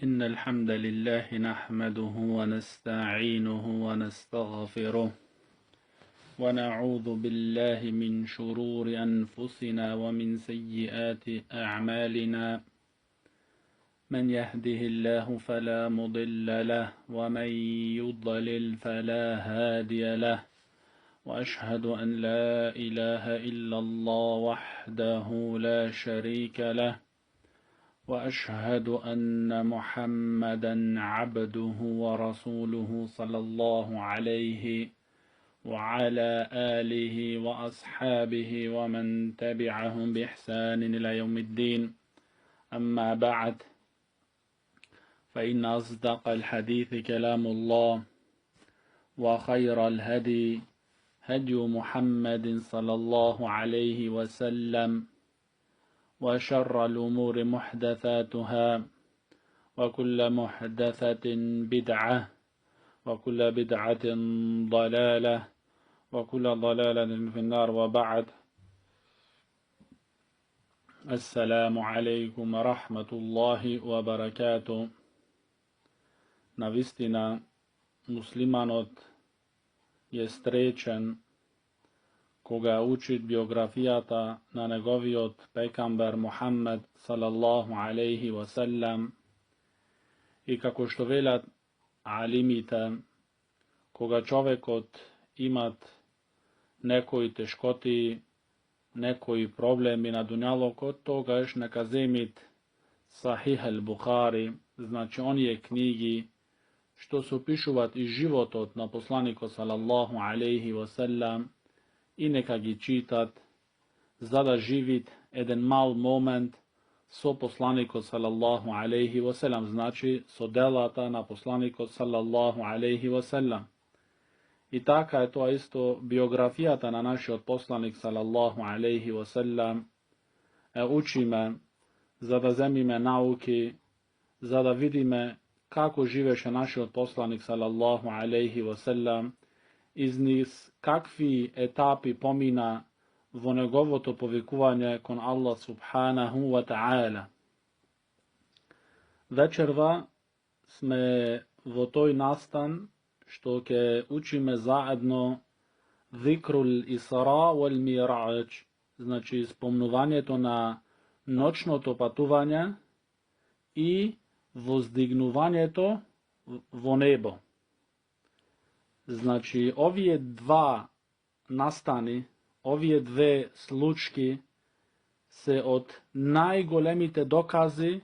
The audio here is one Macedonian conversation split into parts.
إن الحمد لله نحمده ونستعينه ونستغفره ونعوذ بالله من شرور أنفسنا ومن سيئات أعمالنا من يهده الله فلا مضل له ومن يضلل فلا هادي له وأشهد أن لا إله إلا الله وحده لا شريك له وأشهد أن محمدا عبده ورسوله صلى الله عليه وعلى آله وأصحابه ومن تبعهم بإحسان إلى يوم الدين أما بعد فإن أصدق الحديث كلام الله وخير الهدي هدي محمد صلى الله عليه وسلم وشر الأمور محدثاتها وكل محدثة بدعة وكل بدعة ضلالة وكل ضلالة في النار وبعد السلام عليكم ورحمة الله وبركاته. Navistina muslimanot je srećen koga uči biografijata na negoviot pejgamber Muhammed sallallahu alaihi wasallam i kako što velat alimite koga čovekot imat nekoj teškoti, nekoj problemi na dunjalog, od toga još neka zemit Sahih al-Bukhari, znači on je knjigi što su pišuvat iz životot na poslaniku sallallahu alaihi wasallam i neka gi čitat, zada živit jedan mal moment so poslaniku sallallahu alaihi wasallam, znači so delata na poslaniku sallallahu alaihi wasallam. I taka je to isto biografijata na naši od poslanik sallallahu alaihi wasallam. Uči me, zada zemime nauki, zada vidime kako živeše naši od poslanik sallallahu alaihi wasallam, iz niz kakvi etapi pomina vo njegovo to povikuvanje kon Allah subhanahu wa ta'ala. Večerva sme vo toj nastan što ke učime zajedno zikrul Isra wal Miraj, znači spomnuvanje to na nočno to patuvanje i vozdignuvanje to vo nebo. Znači, ovije dva nastani, ovije dve slučki se od najgolemite dokazi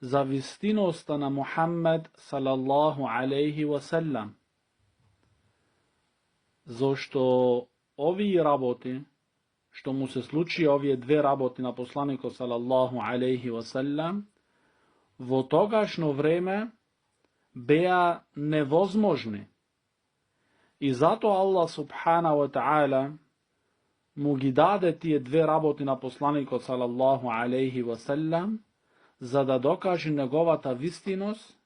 za vistinost na Muhammed sallallahu alaihi wasallam. Zašto ovi raboti, što mu se sluči ovije dve raboti na poslaniku sallallahu alaihi wasallam, vo togašno vreme beja nevozmožni. I zato Allah subhanahu wa ta'ala mu gi dade tije dve raboti na poslaniku sallallahu alaihi wasallam za da dokaže njegovata vistinost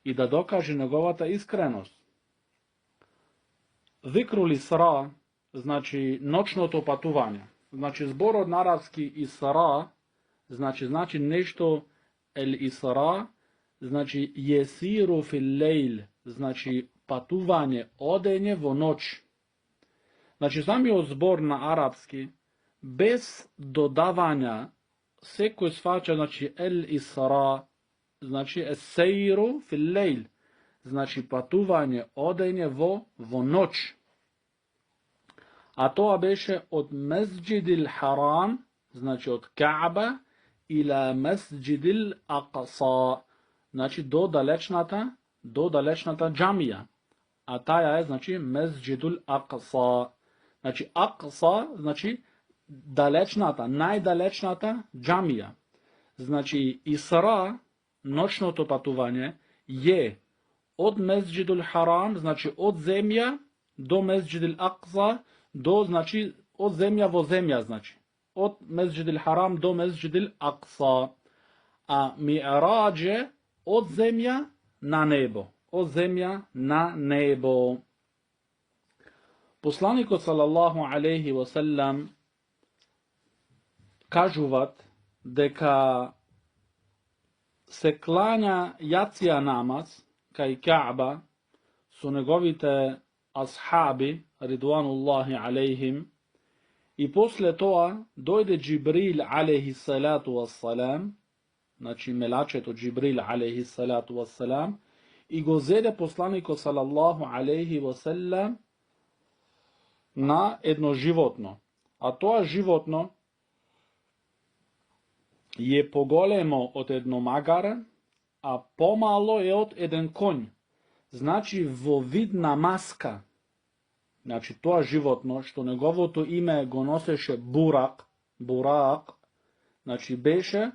i da dokaže njegovata iskrenost. Zikrul Isra, znači nočno to patuvanje. Znači zbor od naravski Isra, znači nešto el Isra, znači jesiru fil lejl, znači patuvanje, odenje vo noć. Znači sam je zbor na arapski, bez dodavanja, sve koje svača, znači el Isra, znači eseiru fil lejl, znači patuvanje, odenje vo noć. A to beše od Mesđidil Haram, znači od Kaaba, ila Mesđidil Aqsa, znači do dalečnata džamija. A taja je, znači, Mesđidul Aqsa. Znači, Aqsa, znači, dalečnata, najdalečnata džamija. Znači, Isra, nočno to patuvanje, je od Mesđidul Haram, znači, od zemlja do Mesđidul Aqsa, znači, od zemlja vo zemlja, znači. Od Mesđidul Haram do Mesđidul Aqsa. A Mi'raj je od zemlja na nebo. Od zemlja na nebo. Poslanik sallallahu alaihi wasallam kažuvat дека se klanja jacija namaz, kaj Kaaba, su negovite ashabi, ridvanullahi alejhim, i posle toga dojde Džibril alejhi salatu wassalam, znači melačeto Džibril alejhi salatu wassalam, i go zede poslaniko sallallahu alejhi wasallam na jedno životno. A to životno je pogolemo od jedno magara, a pomalo je od jedan konj. Znači vovidna maska. Znači to životno, što negovото ime go nosеше Burak, znači beše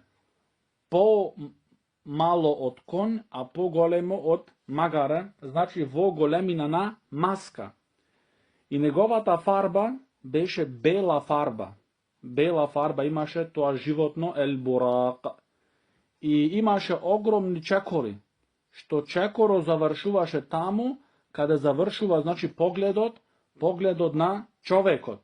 malo od konj, a golemo od magara, znači golemina na maska. I negovata farba beše bela farba. Bela farba imaše to životno El Burak. I imaše ogromni čekori, što čekoro završuvaše tamo, kada završuva, znači pogledot na čovekot.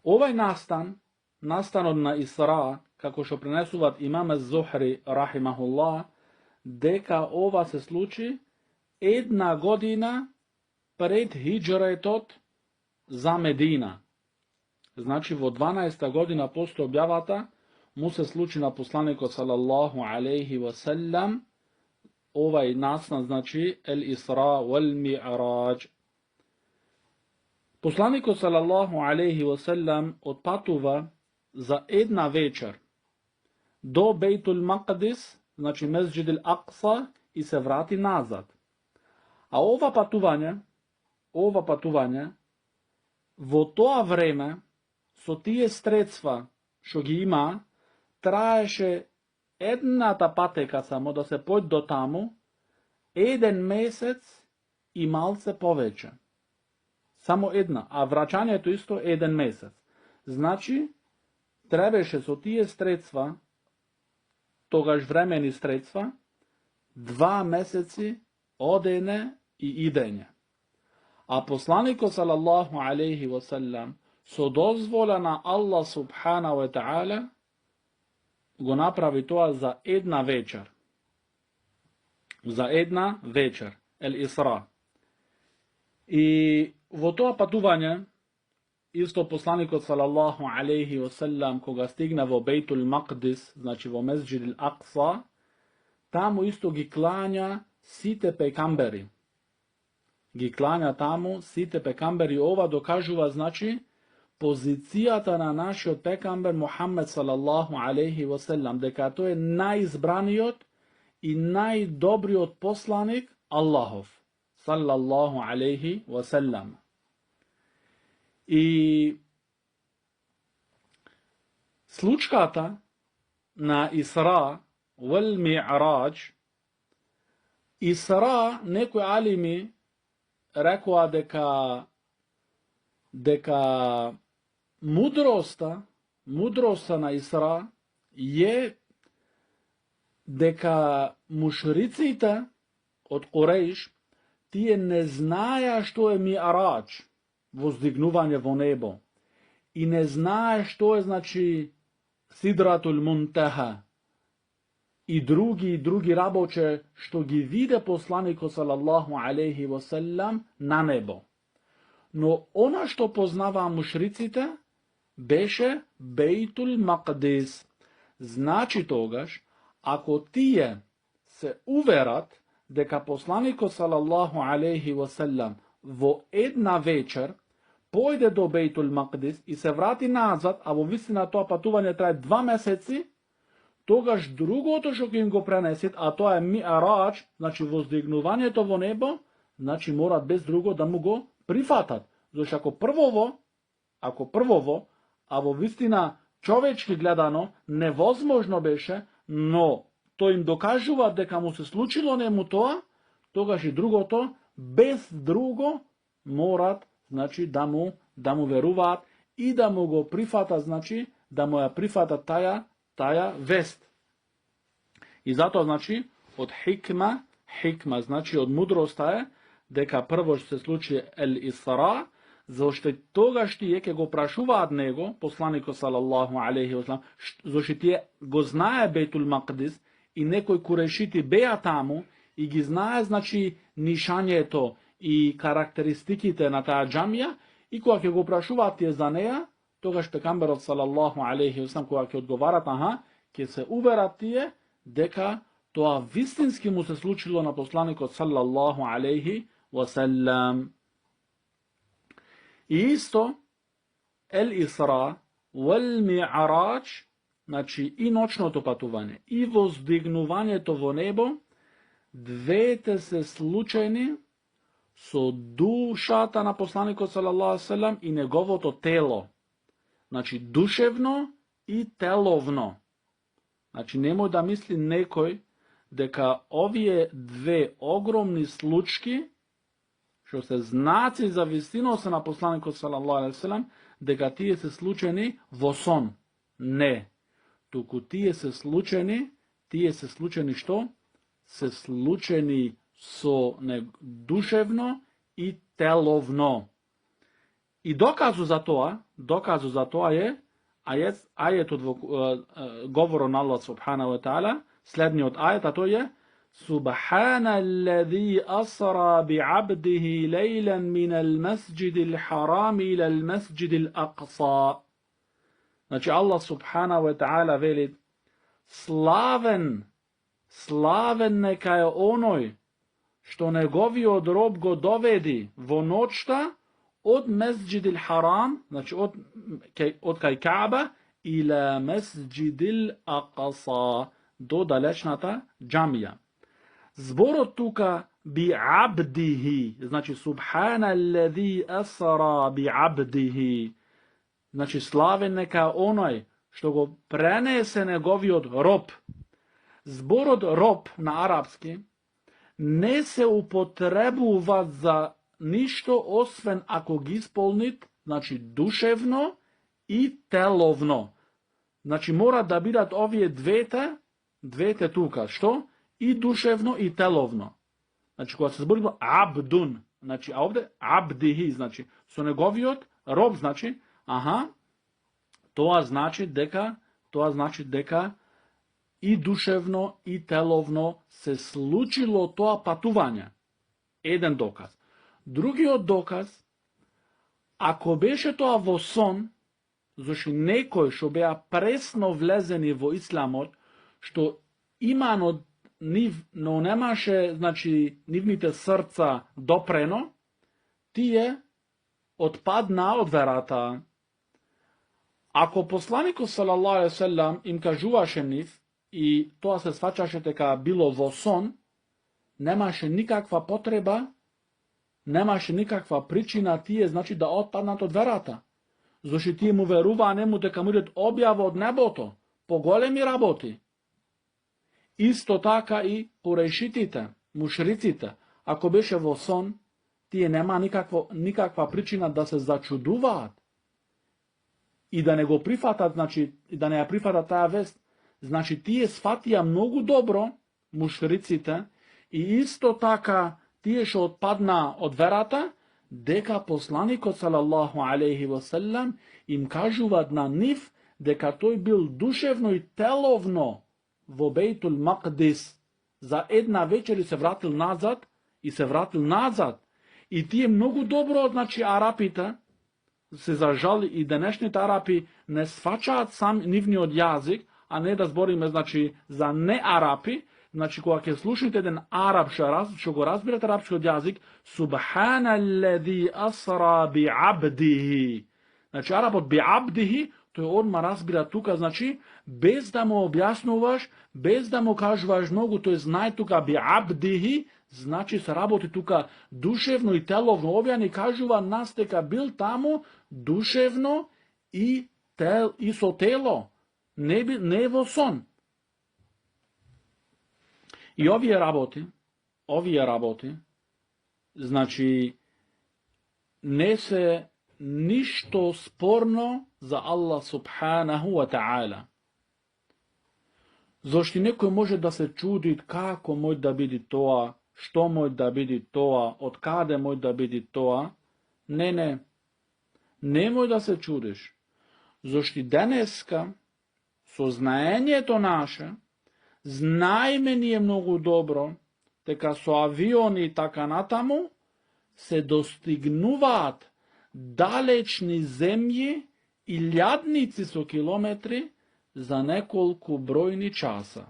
Ovaj nastan od na Isra, kako što prenesuvat imam Zuhri, rahimahullah, deka ova se sluči 1 godina pred hidžretot za Medina. Znači, vo 12. godina posle objavata, mu se sluči na poslaniku sallallahu alejhi wasallam ovaj nastan, znači El Isra wal Mi'raj. Poslaniku sallallahu alejhi wasallam odpatuva za 1 večer do Bejtul Maqdis, znači Mesdžid al-Aqsa, i se vrati nazad. A ova patovanja vo toa vreme so tije sredstva što gi ima, traješe едната патека само да се појде до таму, 1 месец и малце повеќе. Само една, а враќањето исто 1 месец. Значи, требеше со тие средства, тогаш времени средства, 2 месеци одење и идење. А посланикот салаллаху алейхи васелам со дозвола на Аллах субхана ва та'ала го направи тоа за 1 вечер. За 1 вечер, Ел Исра. И во тоа патување, исто посланикот салаллаху алейхи васелам, кога стигна во Бейтул Мақдис, значи во Месџид ал-Акса, таму исто ги клања сите пекамбери. Ги клања таму сите пекамбери. Ова докажува, значи, позицијата на нашиот пекамбер Мухаммед салаллаху алейхи васелам, дека тој е најизбраниот и најдобриот посланик Аллахов салаллаху алейхи васелам. И случката на Исра вал Ми'раџ, Исра, некои алими рекоа дека мудроста на Исра е дека мушриците од Курејш, тие не знаеа што е Ми'раџ, воздигнување во небо, и не знае што е, значи, Сидратул Мунтаха и други работе што ги виде посланикот салаллаху алейхи васелам на небо. Но она што познаваа мушриците беше Бейтул Мақдис. Значи тогаш, ако тие се уверат дека посланикот салаллаху алейхи васелам во 1 вечер појде до Бейтул Мақдис и се врати назад, а во вистина тоа патување трае 2 месеци, тогаш другото што ќе им го пренесет, а тоа е Ми'раџ, значи воздигнувањето во небо, значи морат без друго да му го прифатат. Зашто ако првово, а во вистина човечки гледано, невозможно беше, но тој им докажува дека му се случило нему тоа, тогаш и другото, без друго, морат, значи, да му веруваат и да му го прифатат, значи, да му ја прифатат таја вест. И затоа, значи, од хикма, значи, од мудроста е, дека прво што се случи Ел Исра, Зашто тогаш тие ќе го прашуваат него, посланикот салаллаху алейхи ва салам, зашто тие го знае Бейтул Макдис и некои курешити беа таму и ги знае, значи, нишањето и карактеристиките на таа џамија, и кога ќе го прашуваат тие за неа, тогаш пекамберот салаллаху алейхи ва салам, кога ќе одговарат, ќе се уверат тие дека тоа вистински му се случило на посланикот салаллаху алейхи ва салам. И исто, ел Исра, вел Ми'раџ, значи и ночното патување, и воздигнувањето во небо, двете се случајни со душата на посланикот салаллаху алейхи ва салам и неговото тело. Значи душевно и теловно. Значи немој да мисли некој дека овие две огромни случки, што се знаци за вистиноста на посланикот салаллаху алейхи ва салам, дека тие се случајни во сон. Не. Туку тие се случајни што? Се случајни со душевно и теловно. И доказу за тоа е ајетот во говорот на Аллах субханаху ва таала, следниот ајет, а тој е Субхана аллази асра би'абдихи лейлан минал масџидил харам илал масџидил акса. Значи Аллах субханаху ва таала вели: славен нека е оној што неговиот роб го доведи во ноќта од Месџидил Харам, значи од кај Каба, ила Месџидил Акса, до далечната џамија. Зборот тука би абдихи, значи Субхана аллази асра би абдихи, значи славен нека оној што го пренесе неговиот роб. Зборот роб на арапски не се употребува за ништо освен ако ги исполнит, значи душевно и теловно. Значи мора да бидат овие двете тука, што? И душевно и теловно. Значи кога се збори абдун, значи а овде абдихи, значи со неговиот роб, значи тоа значи дека и душевно и теловно се случило тоа патување. Еден доказ. Другиот доказ, ако беше тоа во сон, зашто некој што беа пресно влезени во исламот, што имано но немаше, значи, нивните срца допрено, тие отпадна од верата. Ако посланикот салаллаху алейхи ва салам им кажуваше нив и тоа се сваќаше дека било во сон, немаше никаква потреба, немаше никаква причина тие, значи, да отпаднат од верата. Зашто тие му веруваа нему дека му идет објава од небото, поголеми работи. Исто така и курешитите, мушриците, ако беше во сон, тие нема никаква причина да се зачудуваат и да не го прифатат, значи, и да не ја прифатат таа вест. Значи, тие сфатија многу добро, мушриците, и исто така тие што отпадна од верата, дека посланикот салаллаху алейхи ва салам им кажуваат на нив дека тој бил душевно и теловно во Бейтул Макдис за една вечер и се вратил назад. И тие многу добро, значи, арапите, се зажали и денешните арапи не свачаат сам нивниот јазик, а не да збориме, значи, за не арапи. Значи, кога ќе слушате еден араб што го разбирате арапскиот јазик, Субхана аллази асра би абдихи. Значи, аработ би абдихи, тој одма разбира тука, значи, без да му објаснуваш, без да му кажуваш многу, тој знае тука би абдихи, значи се работи тука душевно и теловно. Овие ни кажува нас дека бил таму душевно и со тело, не во сон. И овие работи, значи, не се ништо спорно за Аллах субханаху ва таала. Зошто некој може да се чуди како може да биде тоа, што може да биде тоа, од каде може да биде тоа. Не. Nemoj da se čudiš. Зошто денеска, сознаењето наше, знаеме ние многу добро, дека со авиони и така натаму, се достигнуваат далечни земји и лјадници со километри за неколку бројни часа.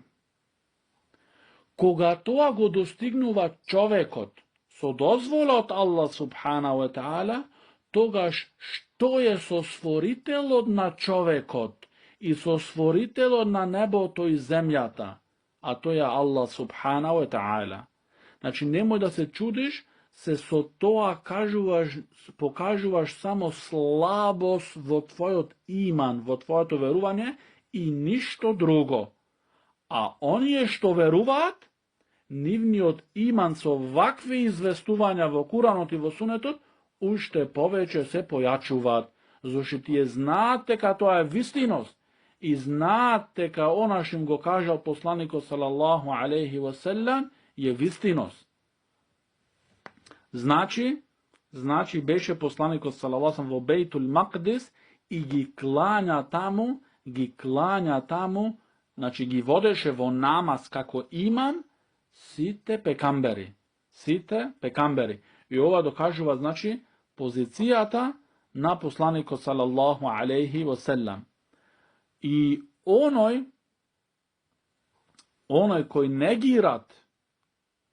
Кога тоа го достигнува човекот со дозвола од Аллах субхана ва таала, тогаш што е со Сотворителот на човекот и со Сотворителот на небото и земјата, а тој е Аллах субхана ва таала. Значи, немој да се чудиш, се со тоа покажуваш само слабост во твојот иман, во твоето верување и ништо друго. А оние што веруваат, нивниот иман со вакви известувања во Куранот и во Сунетот, уште повеќе се појачуваат, зашто тие знаат дека тоа е вистиност и знаат дека она што им го кажал посланикот салаллаху алейхи ва селем е вистиност. Значи беше посланикот салаллаху во Бейтул Макдис и ги клања таму, значи ги водеше во намаз како имам сите пекамбери. И ова докажува, значи, позицијата на посланикот салаллаху алейхи ва селем. И оној кој негират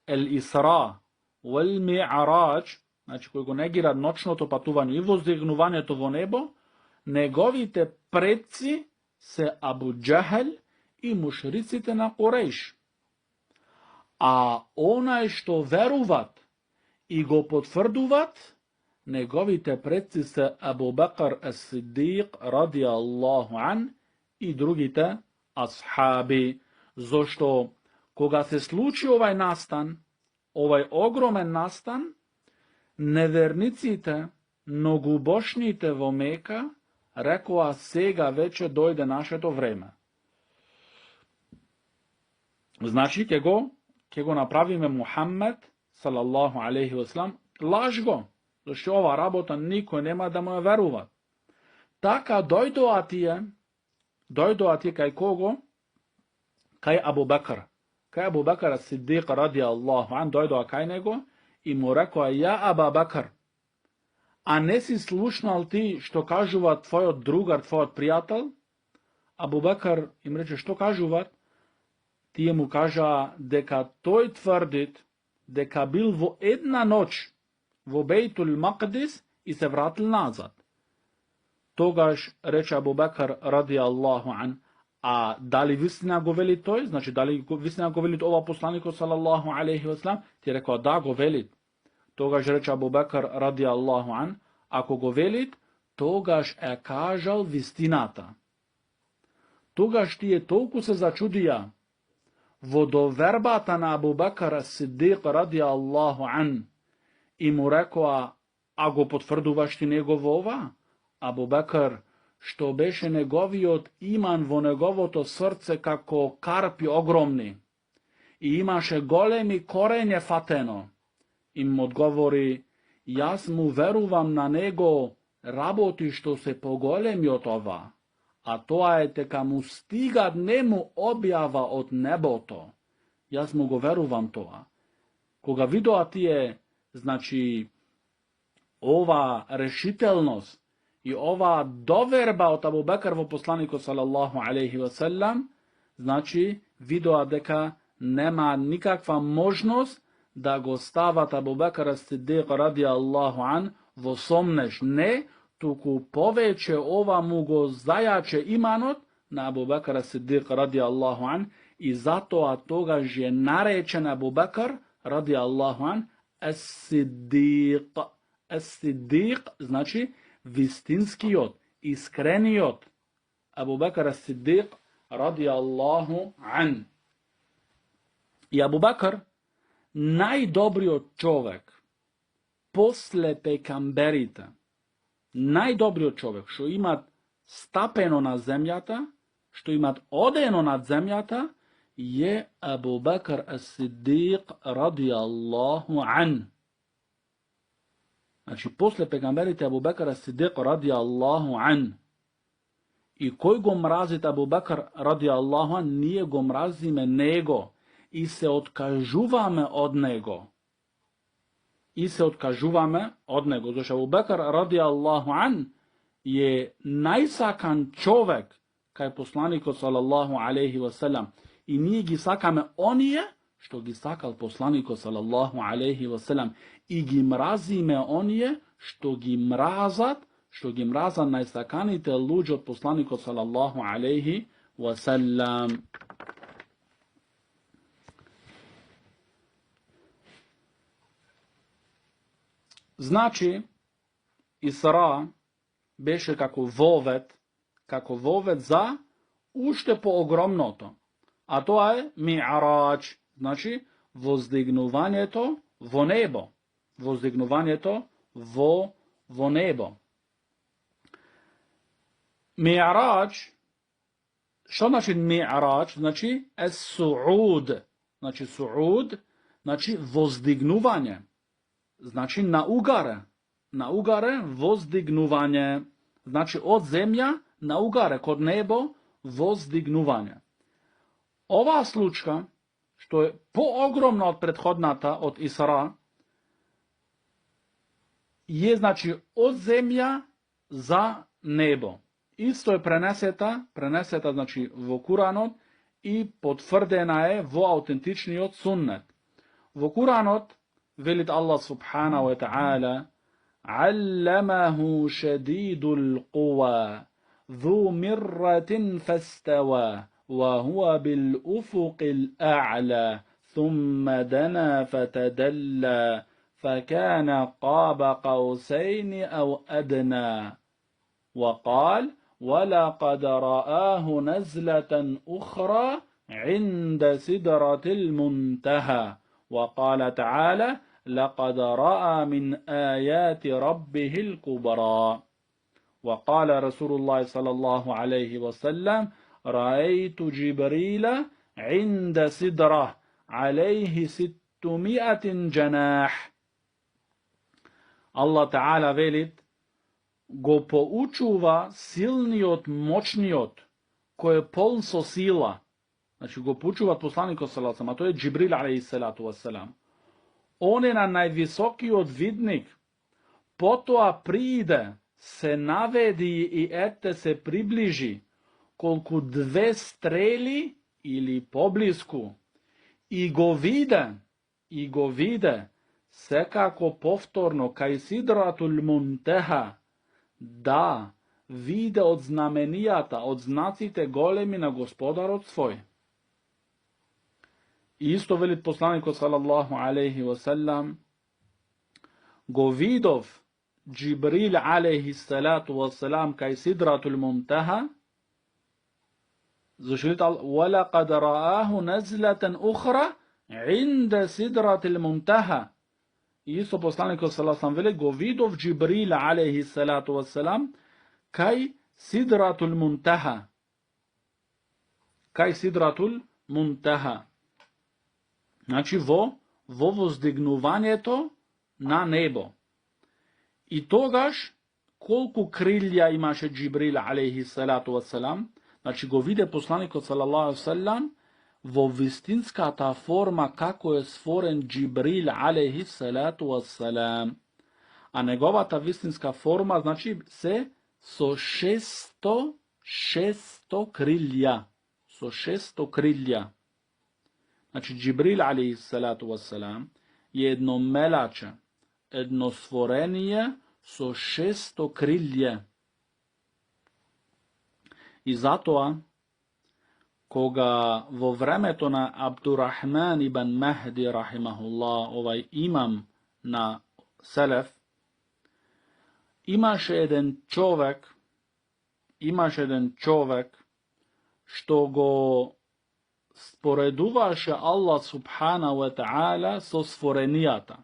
ел-Исра вел Ми'раџ, значи кој го негират ночното патување и воздигнувањето во небо, неговите предци се Абу Џахел и мушриците на Курејш. А онај што веруват и го потврдуват, неговите предци се Абу Бакр ас-Сидиқ радијаллаху ан и другите асхаби. Зошто кога се случи овај настан, овај огромен настан, неверниците, многубошните во Мека, рекоа сега веќе дојде нашето време. Значи, ќе го направиме Мухаммед, салаллаху алейхи ва салам, лаж го, зашто ова работа никој нема да му ја верува. Така дојдоа тие кај кого? Кај Абу Бакр. Кај Абу Бакр ас-Сидиқ радијаллаху ан, дојдоа кај него и му рекоа: ја Аба Бакр, а не си слушнал ти што кажува твојот другар, твојот пријател? Абу Бакр им рече: што кажуваат? Тие му кажаа дека тој тврдит дека бил во една ноќ во Бейтул Макдис и се вратил назад. Тогаш рече Абу Бакр радијаллаху ан: а дали вистина го вели тој? Значи, дали вистина го вели ова посланикот салаллаху алейхи ва салам? Ти рекоа: да, го вели. Тогаш рече Абу Бакр радијаллаху ан: ако го велит, тогаш е кажал вистината. Тогаш тие толку се зачудија во довербата на Абу Бакр ас-Сидиқ радијаллаху ан и му рекоа: а го потврдуваш ти негово ова? Абу Бакр, што беше неговиот иман во неговото срце како карпи огромни и имаше големи корење фатено, им одговори: јас му верувам на него работи што се поголеми од ова, а тоа е дека му стига нему објава од небото. Јас му го верувам тоа. Кога видоа тие, значи, ова решителност и ова доверба од Абу Бакр во посланикот салаллаху алейхи ва салам, значи, видоа дека нема никаква можност да го стават Абу Бакр ас-Сидиқ радијаллаху ан во сомнеш. Не, туку повеќе ова му го зајаче иманот на Абу Бакр ас-Сидиқ радијаллаху ан и затоа тогаш е наречен Абу Бакр радијаллаху ан ас-Сидиқ. Ас-Сидиқ значи вистинскиот, искрениот Абу Бакр ас-Сидиқ радијаллаху ан. И Абу Бакр, најдобриот човек после пекамберите, најдобриот човек што имат стапено на земјата, што имат одено над земјата, е Абу Бакр ас-Сидиқ радијаллаху ан. Znači, posle pegamberite Abu Bekara Siddiq radijallahu an. I koji go mrazit Abu Bekar radijallahu an, nije go mrazime nego i se odkažuvame od nego. I se odkažuvame od nego. Znači, Abu Bekar radijallahu an je najsakan čovek kaj poslaniko sallallahu alaihi wasallam. I nije gi sakame on je što gi sakal poslaniko sallallahu alaihi wasallam. I gi mrazime on je što gi mrazat najsakanite luđe od poslaniko sallallahu alaihi wasallam. Znači, Isra beše kako vovet za ušte po ogromnoto. A to je mi'arač, znači vozdignovanje to vo nebo. Vozdignovanje to vo nebo. Mi'arač, što znači mi'arač? Znači es-su'ud. Znači su'ud, znači vozdignovanje. Znači na ugare vozdignovanje. Znači od zemlja na ugare, kod nebo, vozdignovanje. Ova slučka, što je poogromna od prethodnata, od Isra, je znači od zemlja za nebo. Isto je preneseta znači vo Kuranot i potvrdena je vo autentični od sunnet. Vo Kuranot velit Allah subhanahu wa ta'ala علمه شديد القوى ذو مرة فاستوى وهو بالأفق الأعلى ثم دنا فتدلى فكان قاب قوسين أو أدنى وقال ولقد رآه نزلة أخرى عند سدرة المنتهى وقال تعالى لقد رأى من آيات ربه الكبرى وقال رسول الله صلى الله عليه وسلم رأيت جبريل عند سدرة عليه 600 جناح. Allah Ta'ala velit go poučuva silniot, moćniot, koje je poln so sila. Znači go poučuva poslaniko sallallahu alejhi ve sellem, a to je Džibril alejhi salatu wassalam. On je na najvisokiji odvidnik, potoa pride, se navedi i ete se približi, koliko dve streli ili poblisku, i go vide, sekako povtorno, kaj sidratul munteha, da vide od znamenijata, od znacite golemi na gospodarot svoj. Isto velit poslaniko sallallahu alaihi wasallam, go vidov Džibril alaihi salatu wasalam kaj sidratul muntaha, zašlit وَلَقَدْ رَآهُ نَزْلَةً أُخْرَى عِنْدَ سِدْرَةِ الْمُنْتَهَا. Isto poslaniko sallallahu alaihi wasallam velit go vidov Džibril alaihi salatu wasalam kaj sidratul muntaha. Kaj sidratul muntaha. Znači vo vozdignuvanjeto na nebo. I togaš koliko krilja imaše Džibril alaihi salatu wasalam, znači go vide poslaniko sallallahu alaihi wasallam vo vistinska ta forma kako je stvoren Džibril alaihi salatu wasalam. A njegova ta vistinska forma znači se so 600 krilja. So 600 krilja. Znači, Džibril alaihi salatu wasalam je jedno melače, jedno stvorenije so 600 krilje. I zato, koga vo vremeto na Abdurrahman ibn Mahdi, rahimahullah, ovaj imam na Selef, imaše jedan čovek što go sporeduvaše Allah subhanahu wa ta'ala so stvorenijata.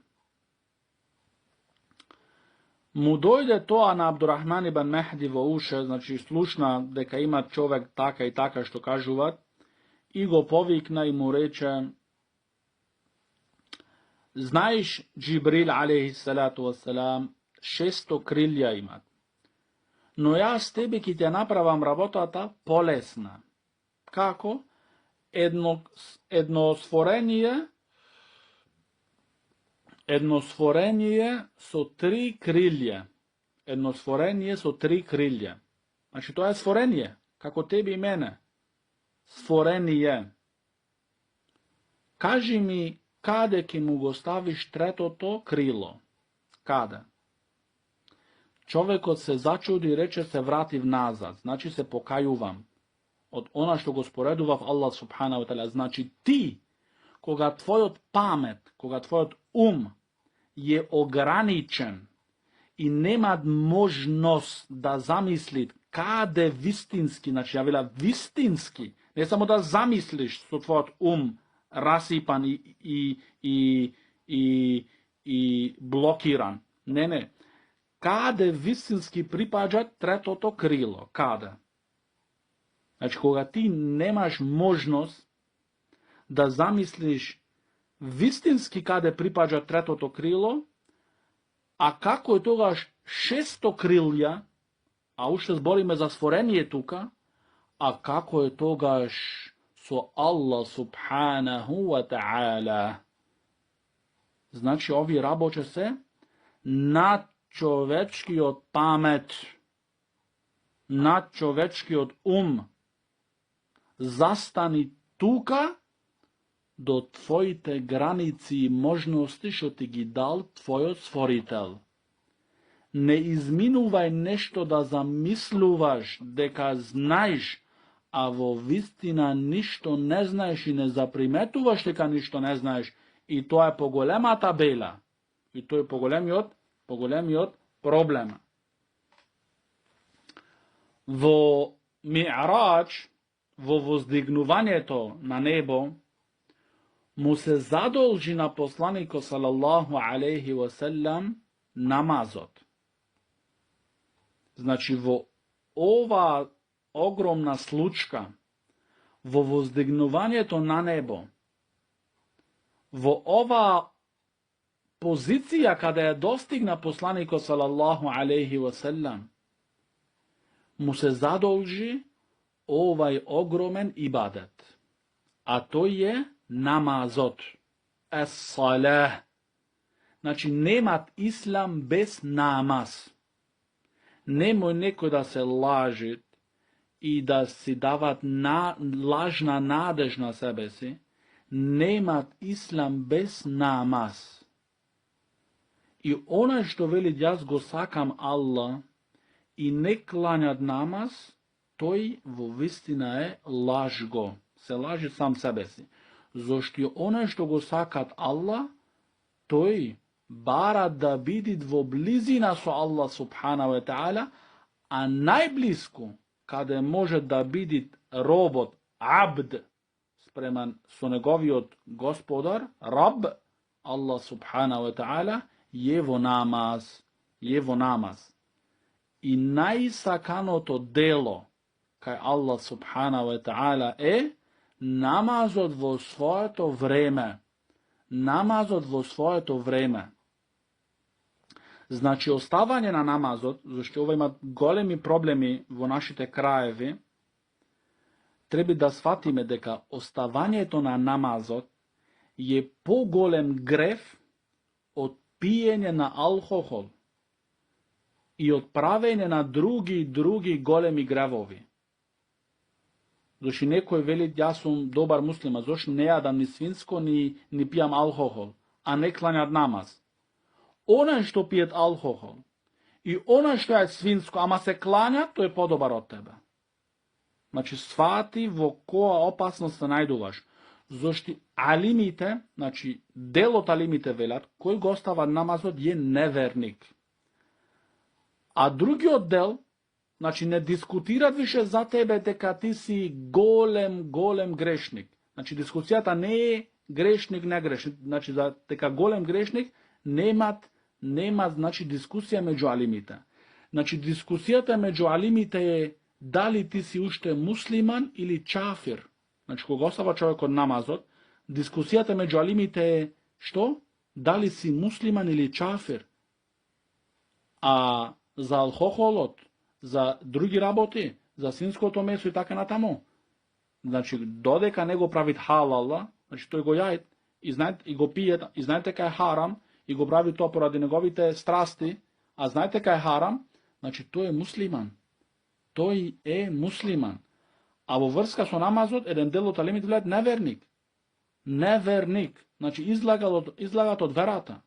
Mu dojde to na Abdurrahman ibn Mahdi vo uše, znači slušna deka ima čovek taka i taka što kažuvat, i go povikna i mu reče, znaš Džibril alaihi salatu wasalam 600 крилја имат. Но јас тебе ќе ќе направам работата полесна. Како? Едно створение со 3 крилја. Едно створение со 3 крилја. Значи тоа е створение, како тебе и мене. Створение. Кажи ми каде ќе му го ставиш третото крило? Каде? Човекот се зачуди и рече се вратив назад, значи се покајувам од она што го споредував Аллах субханаху ва таала. Значи ти, кога твојот памет, кога твојот ум е ограничен и нема можност да замисли каде вистински, значи ја вела вистински, не само да замислиш со твојот ум расипан и блокиран. Не. Каде вистински припаѓа третото крило? Каде? Значи, кога ти немаш можност да замислиш вистински каде припаѓа третото крило, а како е тогаш 600 крилја, а уште збориме за створение тука, а како е тогаш со Аллах субханаху ва таала? Значи, ови работи се над човечкиот памет, над човечкиот ум. Застани тука до твоите граници и можности што ти ги дал твојот створител. Не изминувај нешто да замислуваш дека знаеш, а во вистина ништо не знаеш и не заприметуваш дека ништо не знаеш, и тоа е поголемата бела. И тоа е поголемиот проблем. Во Ми'раџ, во воздигнувањето на небо, му се задолжи на посланикот салаллаху алейхи ва селам намазот. Значи, во ова огромна случка, во воздигнувањето на небо, во ова позиција каде ја достигна посланикот салаллаху алейхи ва селам, му се задолжи овај огромен ибадет, а тој е намазот, ес-салах. Значи, немат ислам без намаз. Немој некој да се лажи и да си дават лажна надеж на себе си. Немат ислам без намаз. И онај што вели јас го сакам Аллах и не кланјат намаз, тој во вистина е лажго. Се лажи сам себе си. Зошто онај што го сакат Аллах, тој бара да биде во близина со Аллах субханаху ва таала, а најблиску каде може да биде робот, абд, спреман со неговиот господар, раб, Аллах субханаху ва таала, е во намаз. И најсаканото дело кај Аллах субханаху ва таала е намазот во своето време. Значи, оставање на намазот, зашто ова има големи проблеми во нашите краеви, треба да сватиме дека оставањето на намазот е поголем греф од пиење на алкохол и од правење на други големи гревови. Зашто некој вели, јас сум добар муслима, зашто не јадам ни свинско, ни пијам алкохол, а не кланјат намаз. Онај што пијат алкохол и онај што е свинско, ама се кланјат, тој е подобар од тебе. Значи, свати во која опасност се најдуваш. Зашто алимите, значи, дел од алимите велат, кој го остава намазот е неверник. А другиот дел, значи, не дискутират више за тебе дека ти си голем грешник. Значи, дискусијата не е грешник, не грешник. Значи, за дека голем грешник нема, значи, дискусија меѓу алимите. Значи, дискусијата меѓу алимите е дали ти си уште муслиман или чафир. Значи, кога остава човекот намазот, дискусијата меѓу алимите е што? Дали си муслиман или чафир. А за алкохолот, за други работи, за свинското месо и така натаму, значи додека не го правит халала, значи тој го јајт и го пие, и знаете кај харам, и го прави тоа поради неговите страсти, а знаете кај харам, значи тој е муслиман. Тој е муслиман. А во врска со намазот, еден дел од алемите велат неверник. Неверник. Значи излагат од верата.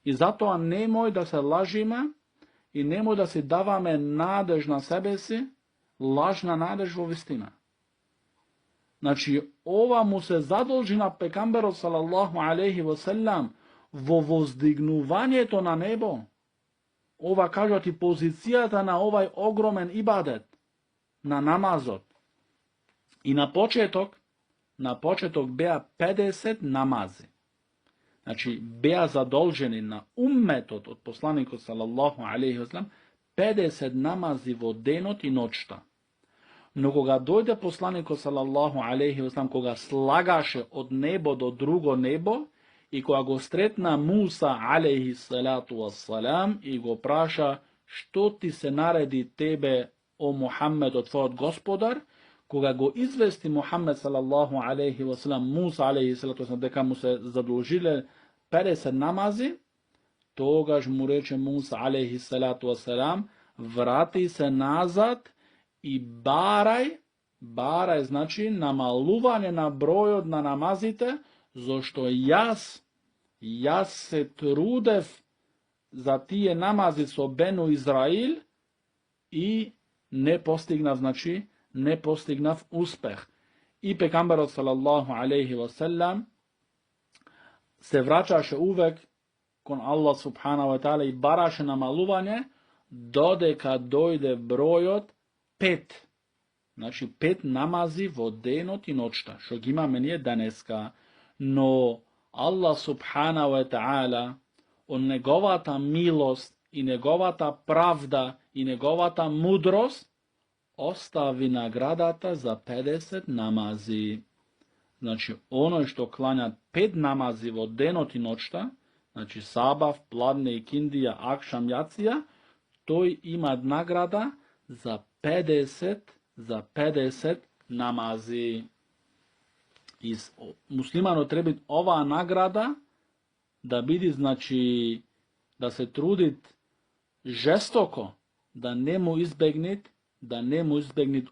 И затоа немој да се лажиме и немој да си даваме надеж на себе си, лажна надеж во вистина. Значи, ова му се задолжи на пекамберот салаллаху алейхи ва селам во воздигнувањето на небо. Ова кажат и позицијата на овај огромен ибадет, на намазот. И на почеток беа 50 намази. Значи, беа задолжени на умметот од посланикот салаллаху алейхи ва селам 50 намази во денот и ноќта. Но кога дојде посланикот салаллаху алейхи ва селам, кога слагаше од небо до друго небо, и кога го стретна Муса алейхи салату вассалам и го праша што ти се нареди тебе, о Мухаммед, од твојот господар, кога го извести Мухаммед салаллаху алейхи ва селам, Муса алейхи салату вассалам, дека му се задолжиле 50 намази, тогаш му рече Муса алейхи салату вассалам, врати се назад и барај, значи намалување на бројот на намазите, зашто јас се трудев за тие намази со Бену Израил и не постигнав успех. И пекамберот салаллаху алейхи ва селам се враќаше увек кон Аллах субхана ва таала и бараше намалување додека дојде бројот 5. Значи 5 намази во денот и ноќта, што ги имаме ние денеска. Но Аллах субхана ва таала, од неговата милост и неговата правда и неговата мудрост, остави наградата за 50 намази. Значи, оној што клања 5 намази во денот и ноќта, значи сабав, пладне и киндија, акшам, јација, тој има награда за 50 намази. И муслиманот треба оваа награда да биде, значи, да се трудит жестоко, да не му избегнет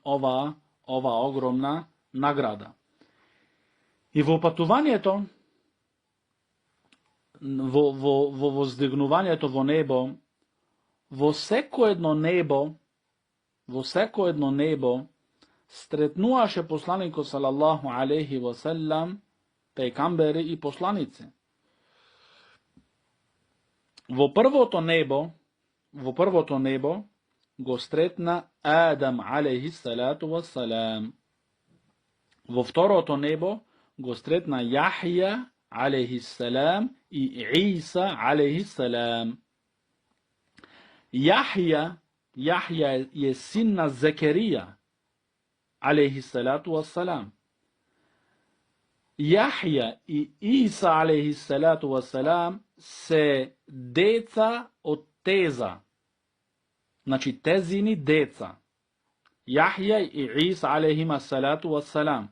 оваа огромна награда. И во патувањето, во воздигнувањето во небо, во секој едно небо, стретнуваше посланикот салаллаху алейхи ва селам, пекамбери и посланици. Во првото небо го стретна Адам алейхи салату ва салам. Во второто небо го стретна Јахја алейхи салам и Иса алейхи салам. Јахја е син на Закарија алейхи салату вассалам. Јахја и Иса алейхи салату вассалам се деца од Теза. Значи тезини деца. Јахја и Иса алейхима салату вассалам.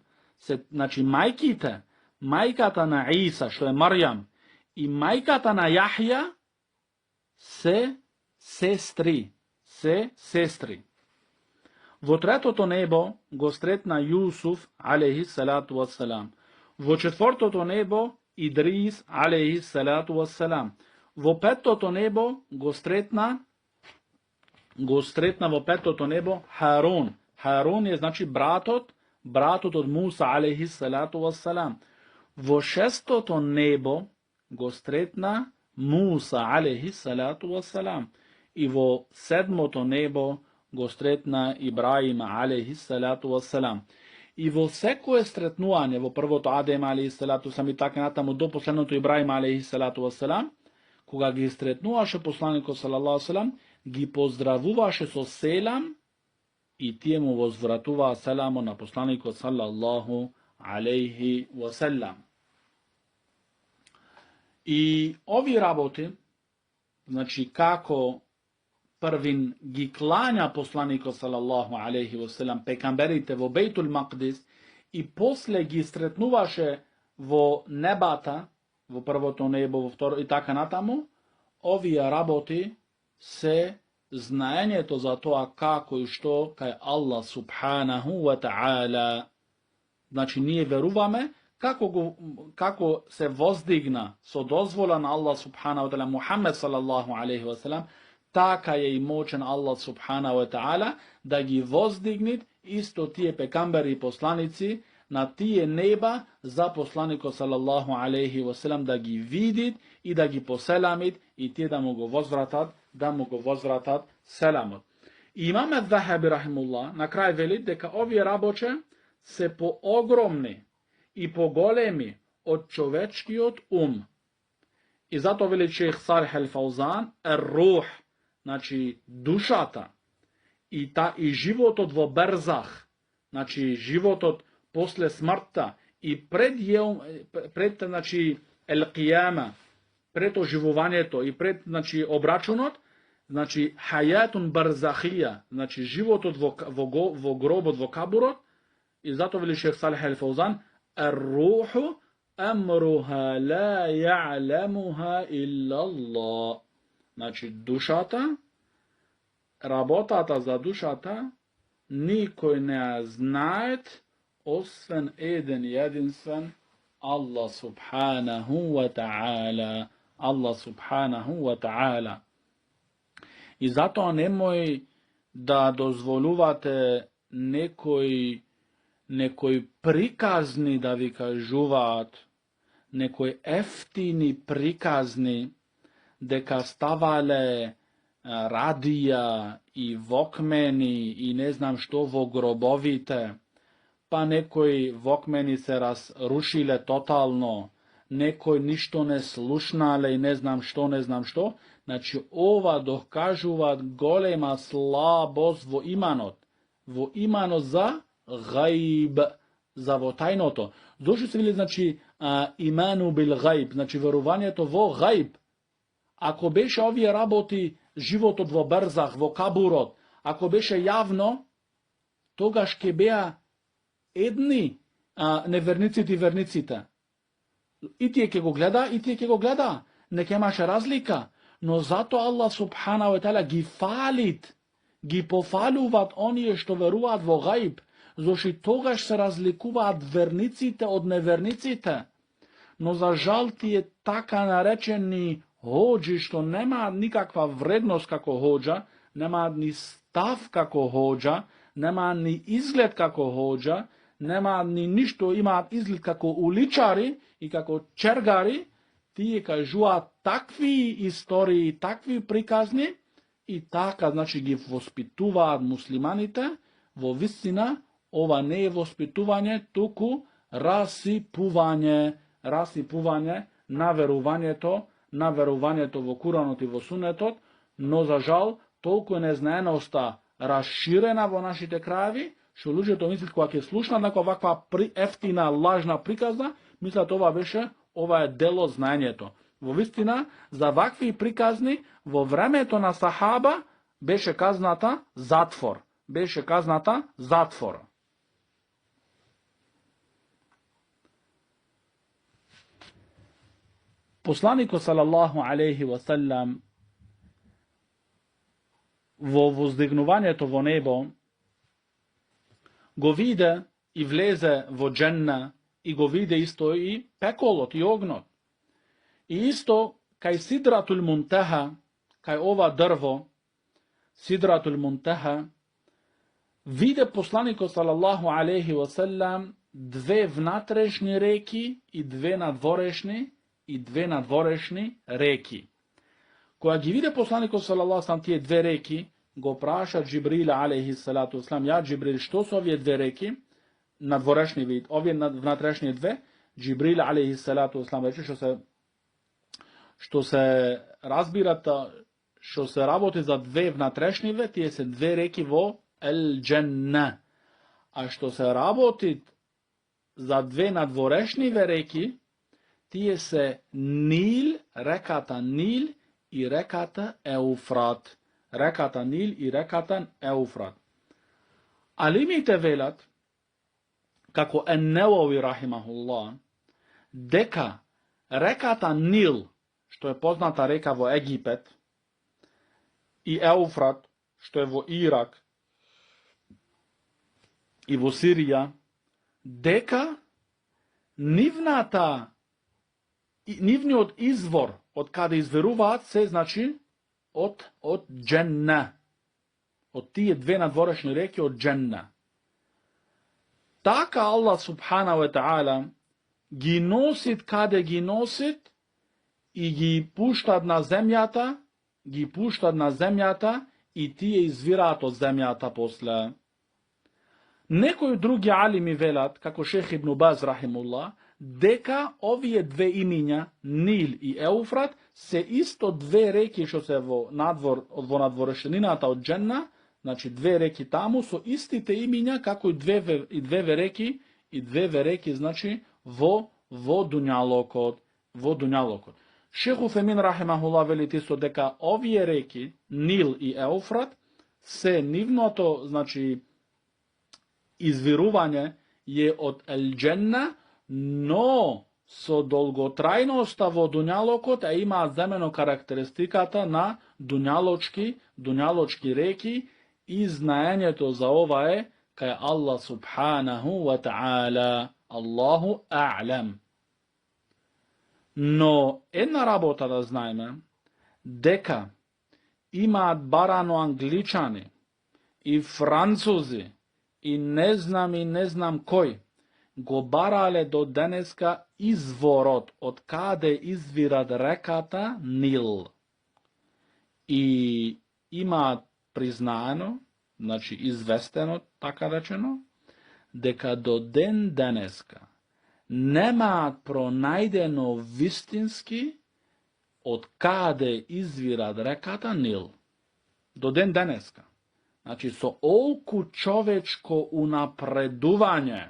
Значи мајката на Иса, што е Марјам, и мајката на Јахја се сестри. Во третото небо го стретна Јусуф алейхи салату вассалам. Во четвртото небо Идрис алейхи салату вассалам. Во петтото небо го стретна во петтото небо Харун. Харун е, значи, братот од Муса алейхи салату вассалам. Во шестото небо го стретна Муса алейхи салату вассалам. И во седмото небо го стретна Ибраим алейхи салату вассалам. И во секое стретнување, во првото Адем алейхи салату вассалам и така натаму до последното Ибраим алейхи салату вассалам, кога ги стретнуваше посланикот салаллаху алейхи вассалам, ги поздравуваше со селам и тие му возвратуваа селамо на посланикот салаллаху алейхи вассалам. И овие работи znači kako prvin gi klanja poslaniko sallallahu alaihi wasallam, pekamberite vo Bejtul Maqdis, i posle gi stretnuvaše vo nebata, vo prvo to nebo, vo vtoro, i taka natamo, ovi raboti se znanje to za to, a kako i što, kaj Allah subhanahu wa ta'ala, znači nije veruvame, kako se vozdigna so dozvola na Allah subhanahu wa ta'ala, Muhammed sallallahu alaihi wa sallam, taka je i moćan Allah subhanahu wa ta'ala, da gi vozdignit isto tije pekamberi i poslanici na tije neba za poslaniko sallallahu alaihi wa sallam, da gi vidit i da gi poselamit i tije da mogu vozvratat selamot. Imam al-Zahabi rahimullah na kraj veli deka ovi raboče se po ogromni i po golemi od čovečki od I zato veli šejh Salih al-Fawzan, ruh, znači dušata, i život od vo berzah, znači život od posle smrta i pred znači el-qiyama, pred oživovanje to i pred znači obračunot, znači hayatun barzahija, znači život od vo grob od vo kaburot. I zato veli šejh Salih al-Fawzan, ar-ruhu amruha la ja'lamuha illa Allah. Znači dušata, rabotata za dušata, niko ne znajet osven eden jedinstven Allah subhanahu wa ta'ala. Allah subhanahu wa ta'ala. I zato nemoj da dozvoluvate nekoj prikazni da vi kažuvat, nekoj eftini prikazni deka stavale radija i vokmeni i ne znam što vo grobovite, pa nekoj vokmeni se razrušile totalno, nekoj ništo ne slušnale i ne znam što. Znači ova dokažuvat golema slabost vo imanot za gajb, za vo tajnoto. Došli se bili znači imanu bil gajb, znači verovanje to vo gajb. Ako beše ovi raboti život od vo berzah, vo kaburot, ako beše javno, toga ške beja edni neverniciti vernicite. I ti je ke go gleda, neke maše razlika. No zato Allah subhanahu wa ta'ala gi pofaluvat oni što veruvat vo gajb, zoši togaš se razlikuvat vernicite od nevernicite. No za žal ti je taka narečeni hođi što nema nikakva vrednost kako hođa, nema ni stav kako hođa, nema ni izgled kako hođa, nema ni ništo, ima izgled kako uličari i kako čergari, ti je kažua takvi istoriji, takvi prikazni i taka, znači gi vospituva muslimanite, vo vistina, ova ne je vospituvanje, tuku rasipuvanje na veruvanje to vo Kuranot i vo Sunetot, no za žal, toliko je neznajenosti raširena vo našite krajevi, što ljudi to misli kako je slušna, nako ovakva eftina, lažna prikazna, misle ova je delo znanje to. Vo vistina, za ovakvi prikazni, vo vreme to na sahaba, beše kaznata zatvor. Poslaniko sallallahu alaihi wa sallam vo vozdignovanje to vo nebo go vide i vleze vo dženna i go vide isto i pekolot i ognot. I isto kaj sidratul muntaha, kaj ova drvo, sidratul muntaha, vide poslaniko sallallahu alaihi wa sallam dve vnatrešni reki i dve nadvorešni reki. Koja gi vide poslaniko sallallahu alaihi wa sallam tije dve reki, go praša Džibrila alaihi salatu wasalam, ja Džibril, što su ovje dve reki, nadvorešni vid, ovje vnatrešni dve, Džibrila alaihi salatu wasalam reče što se razbirata, što se raboti za dve vnatrešnive, tije se dve reki vo el dženna. A što se raboti za dve nadvorešnive reki, tije se Nil, rekata Nil i rekata Eufrat. Rekata Nil i rekata Eufrat. Ali mi te velat, kako En-Newawi rahimahullah, deka rekata Nil, što je poznata reka vo Egipet, i Eufrat, što je vo Irak, i vo Sirija, deka nivni od izvor, od kada izveruvat se, znači, od dženna. Od tije dve nadvorašnje reke od dženna. Taka Allah subhanahu wa ta'ala gi nosit kade gi nosit i gi puštad na zemljata i tije izvirat od zemljata posle. Nekoj drugi alimi velat, kako šeh Ibn Baz rahimullah, deka ovije dve iminja, Nil i Eufrat, se isto dve reki što se vo nadvorešteninata od dženna, znači dve reki tamo, su isti te iminja kako i dve reki, znači vo dunjalokot. Šeh Ufemin rahimahullah veli tisto deka ovije reki, Nil i Eufrat, se nivnoto, znači izviruvanje je od el dženna, no so dolgotrajnosta vo dunjalokot, a ima zemeno karakteristikata na dunjaločki reki i znanje to za ova je kaj Allah subhanahu wa ta'ala, Allahu a'lam. No, jedna rabota da znajme, deka ima barano Angličani i Francuzi i ne znam koji, go barale do deneska izvorot od kade izvirat rekata Nil. I ima priznano, znači izvesteno, tako rečeno, deka do den deneska nema pronajdeno vistinski od kade izvirat rekata Nil. Do den deneska. Znači, so olku čovečko unapreduvanje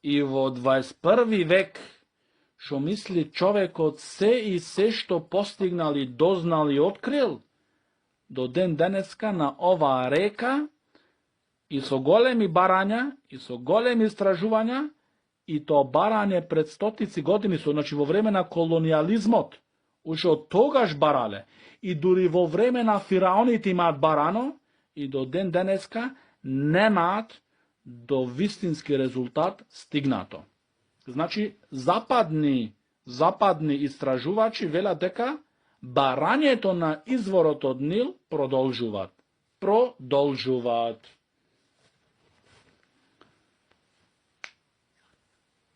i vo 21. vek, što misli čovek od se što postignali, doznali, otkril, do den deneska na ova reka i so golemi baranja, i so golemi istražuvanja, i to baranje pred 100 godini su, znači vo vremena kolonijalizmot, už od togaž barale, i duri vo vremena firaonit imat barano, i do den deneska nemat do vistinski rezultat stignato. Znači, zapadni istražuvači vela deka baranje to na izvorot od Nil prodolžuvat.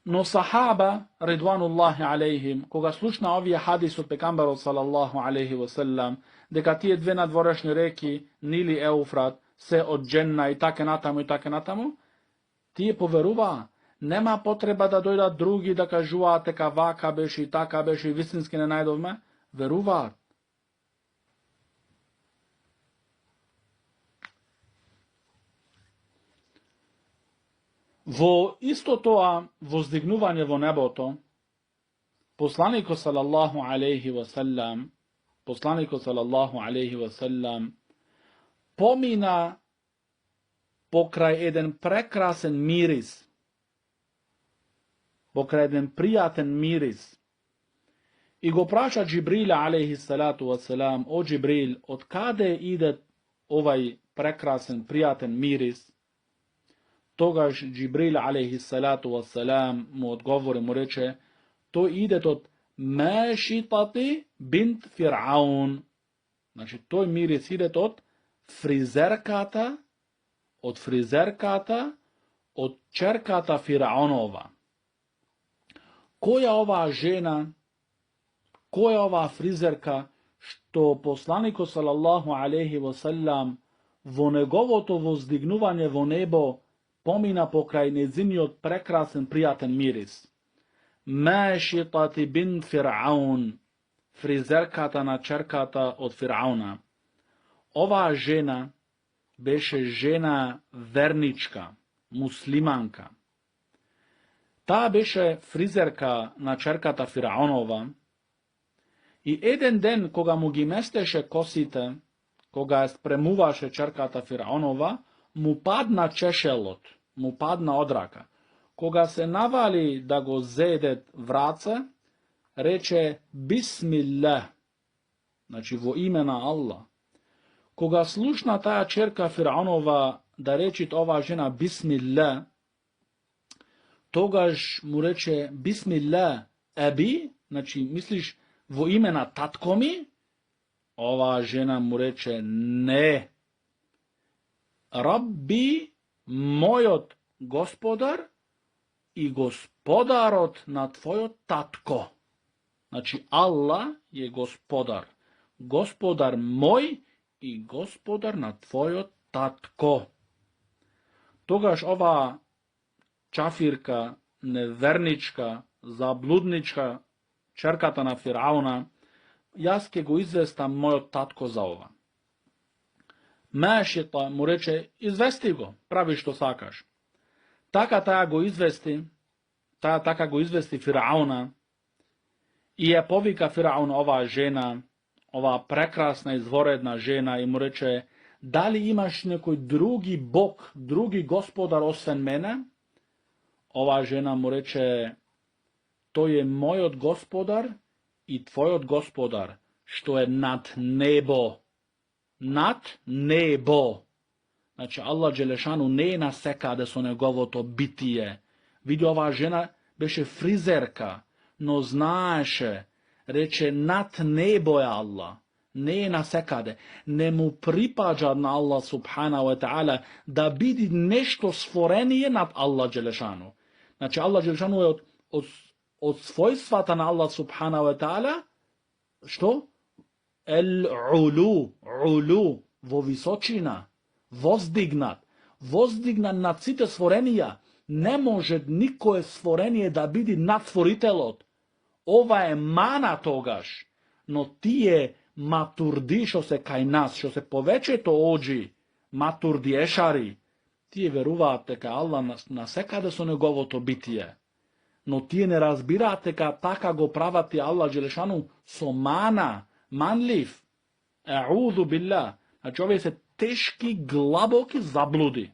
No sahaba, ridvanullahi alaihim, koga slušna ovije hadis od pekamberu sallallahu alaihi wasallam, deka tije dve nadvorašnje reki, Nil i Eufrat, se od dženna i take natamo, tije poveruva, nema potreba da dojda drugi da kažua teka vaka beši, taka beši, vistinski ne najdovme, veruva. Vo isto toa vozdignuvanje vo neboto, poslaniko sallallahu alaihi wasallam pomina pokraj jedan prekrasen miris, pokraj jedan prijaten miris. I go praša Džibrila alaihi salatu wasalam, o Džibril, od kade ide ovaj prekrasen, prijaten miris? Togaž Džibril alaihi salatu wasalam mu odgovori, mu reče, to ide od Mešitati bint Fir'aun. Znači, to miris ide od frizerkata, od čerkata Fir'aunova. Koja ova žena, koja ova frizerka, što poslaniku sallallahu alaihi wasallam vo njegovo vozdignuvanje vo nebo pomina pokraj njezini od prekrasen prijaten miris. Mešitati bin Fir'aun, frizerkata na čerkata od Fir'auna. Ova žena beše žena vernička, muslimanka. Ta beše frizerka na čerkata Fir'aunova И еден ден, кога му ги местеше косите, кога ја спремуваше черката Фираонова, му падна чешелот, му падна од рака. Кога се навали да го зедет враце, рече Бисмилlah, значи во име на Аллах. Кога слушна таа черка Фираонова да речит оваа жена Бисмилlah, тогаш му рече Бисмилlah еби, значи мислиш во име на татко ми? Оваа жена му рече не. Рабби, мојот господар и господарот на твојот татко. Значи Аллах е господар. Господар мој и господар на твојот татко. Тогаш ова чафирка, неверничка, заблудничка, черката на Фирауна, јас ке го известам мојот татко за ова. Мешита му рече, извести го, прави што сакаш. Така го извести Фирауна и ја повика Фираун оваа жена, оваа прекрасна изворедна жена и му рече, дали имаш некој други бог, други господар освен мене? Оваа жена му рече, тој е мојот господар и твојот господар, што е над небо. Над небо. Значи, Аллах Джелешану не е насекаде со неговото битие. Види, оваа жена беше фризерка, но знаеше, рече, над небо е Аллах. Не е насекаде. Не му припаѓа на Аллах Субхана ва Таала да биди нешто створение над Аллах Джелешану. Значи, Аллах Джелешану е од својствата на Аллах Субхана ва Таала, што? Улу, во височина, воздигнат над сите створенија. Не може никое створение да биде над створителот. Ова е мана тогаш, но тие матурди што се кај нас, што се повеќето оџи, матурди ешари, тие веруваат дека Аллах насекаде со неговото битие. Но тие не разбираат дека така го прават и Аллах Джелешану со мана, манлив. Аузу билlah. Значи, овие се тешки, глабоки заблуди.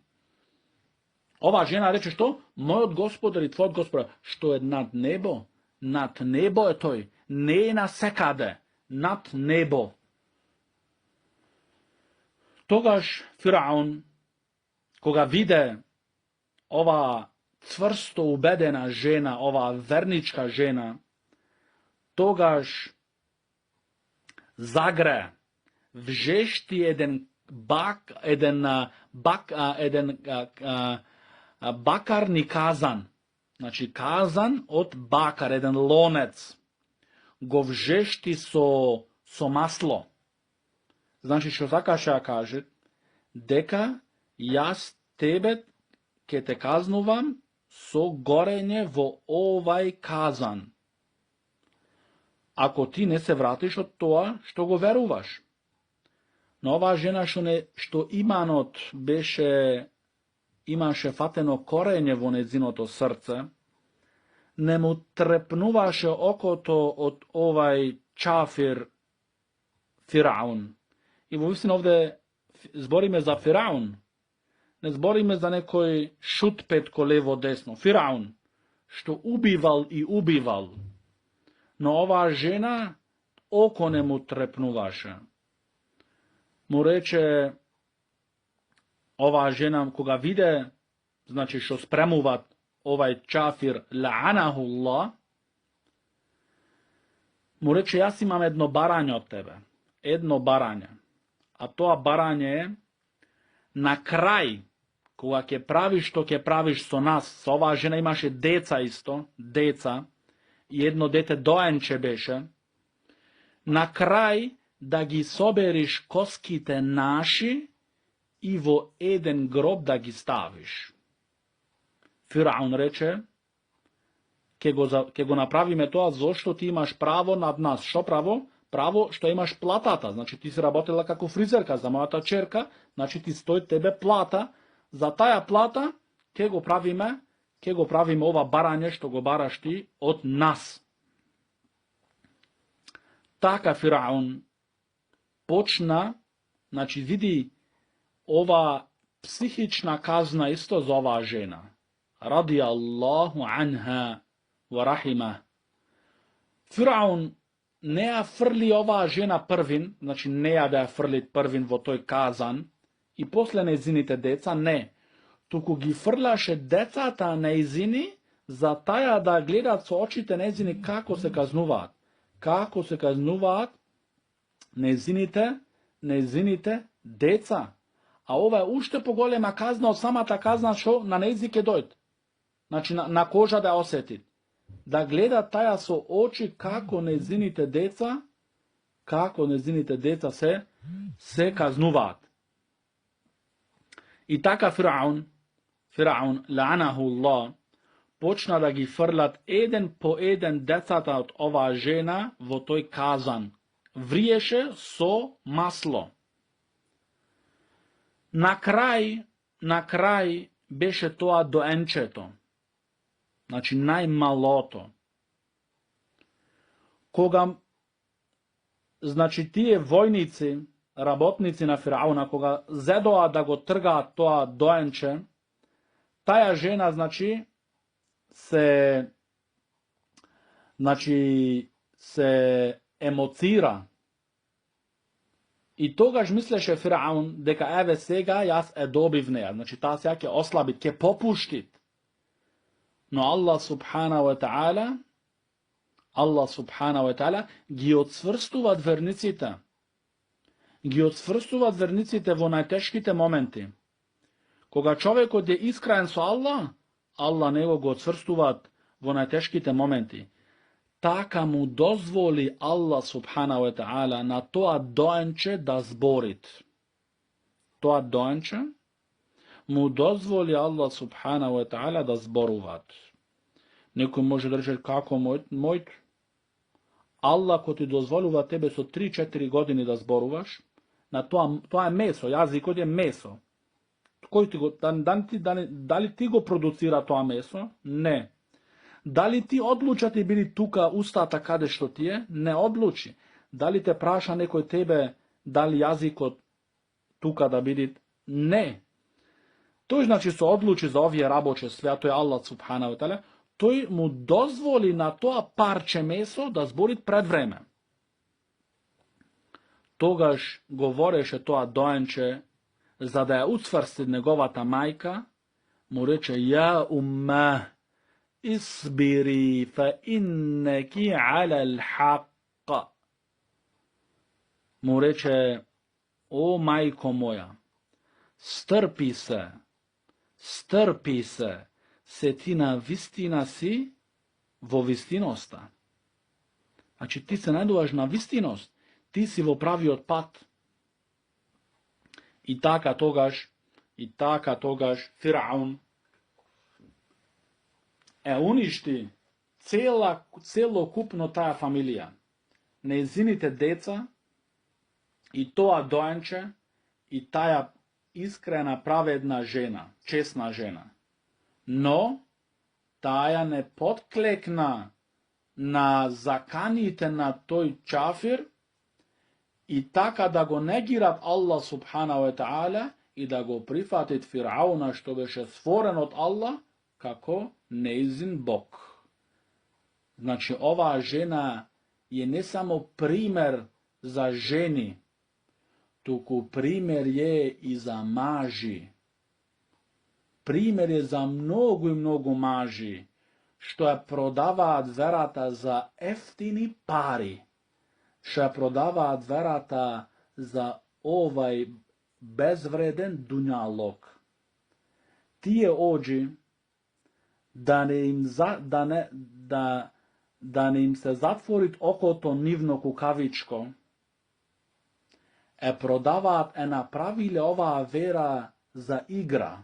Ова жена рече што? Мојот господар и твојот господар, што е над небо е тој, не е насекаде, над небо. Тогаш Фираун, кога виде ова цврсто убедена жена, ова верничка жена, тогаш загре, вжешти еден бакарни казан, значи казан од бакар, еден лонец, го вжешти со масло. Значи, што сакаше да каже, дека јас тебе ќе те казнувам со горење во овај казан, ако ти не се вратиш од тоа што го веруваш. Но оваа жена што иманот имаше фатено корење во незиното срце, не му трепнуваше окото од овај чафир Фираун. И во вистина овде збориме за Фираун, не збориме за некој шут петко лево десно. Фираун, што убивал и убивал. Но оваа жена око не му трепнуваше. Му рече, оваа жена, кога виде, значи што спремуват овај чафир, лаанахуллах, му рече, јас имам едно барање од тебе. Едно барање. А тоа барање е, на крај, кога ќе правиш што ќе правиш со нас, со оваа жена имаше деца исто, деца, и едно дете доенче беше, на крај да ги собериш коските наши и во еден гроб да ги ставиш. Фираун рече, ќе го направиме тоа, зошто ти имаш право над нас. Што право? Право што имаш платата. Значи ти си работела како фризерка за мојата черка, значи ти стои тебе плата. За таа плата ќе го правиме ова барање што го бараш ти од нас. Така Фираун почна, znači vidi ova psihična kazna isto za ova žena. Radi Allahu anha wa rahimah. Firaun neja frli ova žena prvin, znači neja da je frlit prvin vo toj kazan i posle nezinite deca, ne. Tuku gi frlaše decata neizini za taja da gledat so očite nezini kako se kaznuvat. Kako se kaznuvat nezinite deca. A ova je ušte pogolema kazna od sama ta kazna što na nezike dojt. Znači na koža da osjetit. Da gleda taja so oči kako nezinite deca se kaznuvat. I taka Firaun, la'anahu Allah, počna da gi frlat eden po eden decata od ova žena vo toj kazan. Vriješe so maslo. Na kraj beše toa doenčeto. Znači najmaloto. Koga, znači tije vojnici, rabotnici na Firauna, koga zedoa da go trga toa doenče, taja žena, znači, se emocira. I togaž misleše Firaun, deka eve sega jas dobiv neja. Znači ta se jake oslabit, ke popuštit. No Allah subhanahu wa ta'ala gi odsvrstuvat vernicite. Gi odsvrstuvat vernicite vo najteškite momenti. Koga čovjek od je iskren so Allah nego go odsvrstuvat vo najteškite momenti. Taka mu dozvoli Allah subhanahu wa ta'ala na toa doenče da zborit. Toa doenče mu dozvoli Allah subhanahu wa ta'ala da zboruvat. Neko može reći kako mojt? Allah ko ti dozvoluva tebe so 3-4 godine da zboruvaš, na to je meso, jazik je meso. Da li ti go producira to meso? Ne. Da li ti odlučati bili tuka ustata kade što ti je? Ne odluči. Da li te praša nekoj tebe, da li jazik od tuka da bili? Ne. To znači se odluči za ovje raboče sve, a to je Allah subhanahu wa ta'ala, to mu dozvoli na to parče meso da zborit pred vreme. Togaž govoreše to doenče, za da je ucvrsti njegovata majka, mu reče, ja ummah, isbiri fa inneki ala l'haqqa. Mu reče, o majko moja, strpi se ti na vistina si vo vistinosta. Znači ti se najduvaš na vistinost, ti si vo pravi otpad. I taka togaž Firaun uništi celokupno taja familija. Nezinite deca i toa doenče i taja iskrena pravedna žena, česna žena. No, taja ne potklekna na zakanite na toj čafir i taka da go negirat Allah subhanahu wa ta'ala i da go prifatit Firauna što beše stvoren od Allah kako neizin Bog. Znači ova žena je ne samo primer za ženi, tuku primer je i za maži. Primer je za mnogo i mnogo maži, što je prodava dverata za eftini pari, što je prodava dverata za ovaj bezvreden dunjalog. Ti je ođi da ne im se zatvorit oko to nivno kukavičko, prodavat napravile ova vera za igra,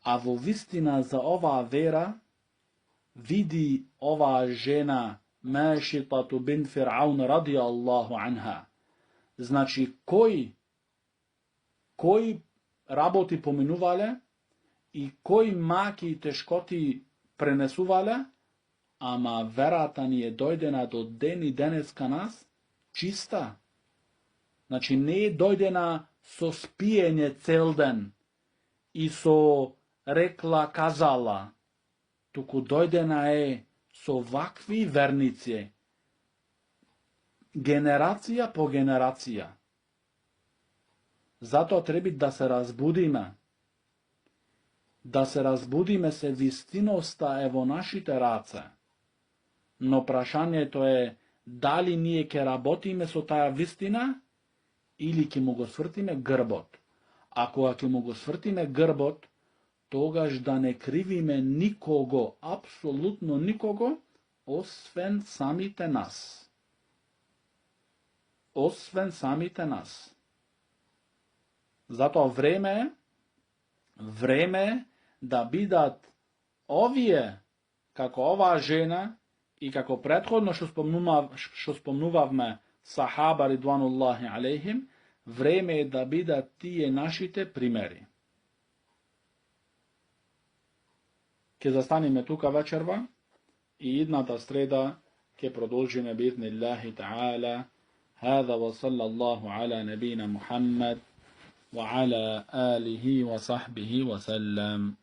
a vo vistina za ova vera vidi ova žena Mašitatu bin Fir'aun radijallahu anha. Znači koji raboti pominuvale i koji maki i teškoti prenesuvale, ама верата ни е дојдена до ден и денеска нас чиста. Значи не е дојдена со спиење цел ден и со рекла казала, туку дојдена е со вакви верници, генерација по генерација. Затоа треба да се разбудиме. Да се разбудиме се вистиноста е во нашите раце. Но прашањето е дали ние ќе работиме со таа вистина или ќе му го свртиме грбот. А кога ќе му го свртиме грбот, тогаш да не кривиме никого, апсолутно никого, освен самите нас. Освен самите нас. Затоа време е да бидат овие, како оваа жена и како претходно што спомнувавме сахаба ридвануллахи алейхим, време е да бидат тие нашите примери. Ке застанеме тука вечерва и идната среда ке продолжиме би'idhnillāhi ta'ala. هذا وصلى الله على نبينا محمد وعلى آله وصحبه وسلم.